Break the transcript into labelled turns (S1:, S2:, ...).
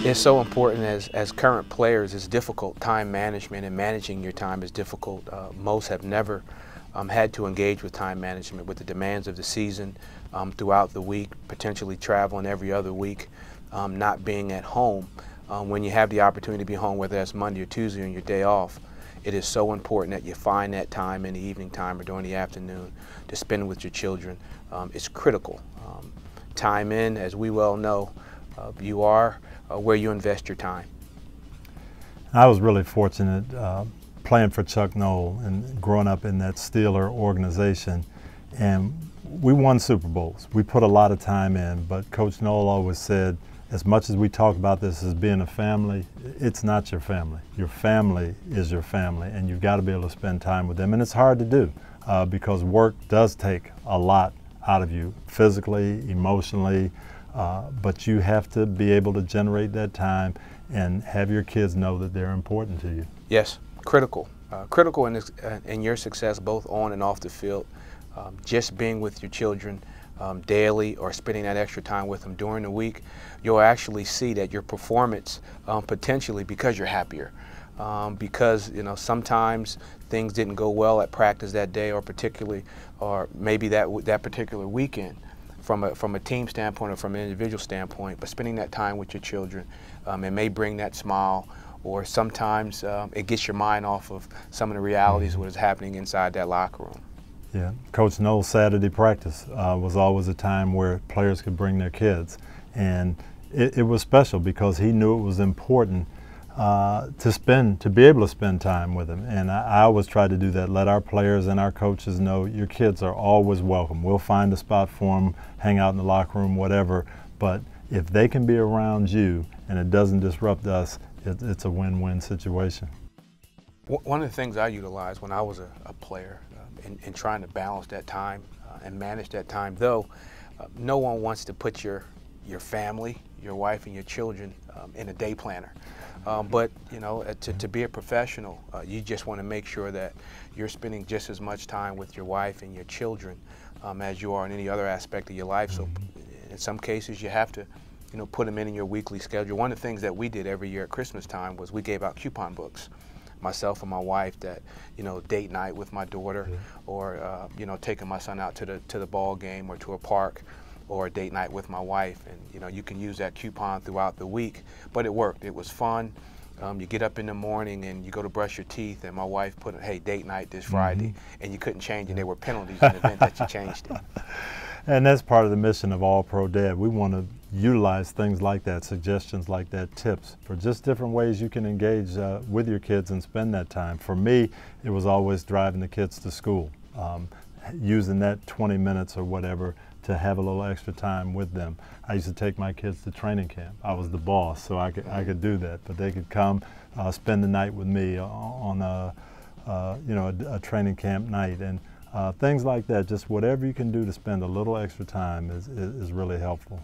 S1: It's so important as current players. It's difficult. Time management and managing your time is difficult. Most have never had to engage with time management with the demands of the season throughout the week, potentially traveling every other week, not being at home. When you have the opportunity to be home, whether that's Monday or Tuesday on your day off, it is so important that you find that time in the evening time or during the afternoon to spend with your children. It's critical. Time in, as we well know, you are where you invest your time.
S2: I was really fortunate playing for Chuck Noll and growing up in that Steeler organization, and we won Super Bowls. We put a lot of time in, but Coach Noll always said, as much as we talk about this as being a family, it's not your family. Your family is your family, and you've got to be able to spend time with them. And it's hard to do because work does take a lot out of you, physically, emotionally, but you have to be able to generate that time and have your kids know that they're important to you.
S1: Yes, critical. Critical in your success both on and off the field. Just being with your children daily or spending that extra time with them during the week, you'll actually see that your performance potentially, because you're happier. Because sometimes things didn't go well at practice that day, or maybe that particular weekend, from a team standpoint or from an individual standpoint. But spending that time with your children, it may bring that smile, or sometimes it gets your mind off of some of the realities of what is happening inside that locker room.
S2: Yeah, Coach Noll's Saturday practice was always a time where players could bring their kids, and it was special because he knew it was important to be able to spend time with them. And I always try to do that, let our players and our coaches know your kids are always welcome. We'll find a spot for them, hang out in the locker room, whatever, but if they can be around you and it doesn't disrupt us, it's a win-win situation.
S1: One of the things I utilized when I was a player in trying to balance that time and manage that time, though no one wants to put your family, your wife and your children in a day planner. But to be a professional, you just want to make sure that you're spending just as much time with your wife and your children as you are in any other aspect of your life. So in some cases you have to put them in your weekly schedule. One of the things that we did every year at Christmas time was we gave out coupon books, myself and my wife, that date night with my daughter, or taking my son out to the ball game or to a park, or a date night with my wife. And you can use that coupon throughout the week, but it worked. It was fun. You get up in the morning and you go to brush your teeth, and my wife put, hey, date night this Friday, and you couldn't change it. There were penalties in the event that you changed it.
S2: And that's part of the mission of AllProDad. We want to utilize things like that, suggestions like that, tips for just different ways you can engage with your kids and spend that time. For me, it was always driving the kids to school, using that 20 minutes or whatever to have a little extra time with them. I used to take my kids to training camp. I was the boss, so I could do that. But they could come spend the night with me on a training camp night, and things like that. Just whatever you can do to spend a little extra time is really helpful.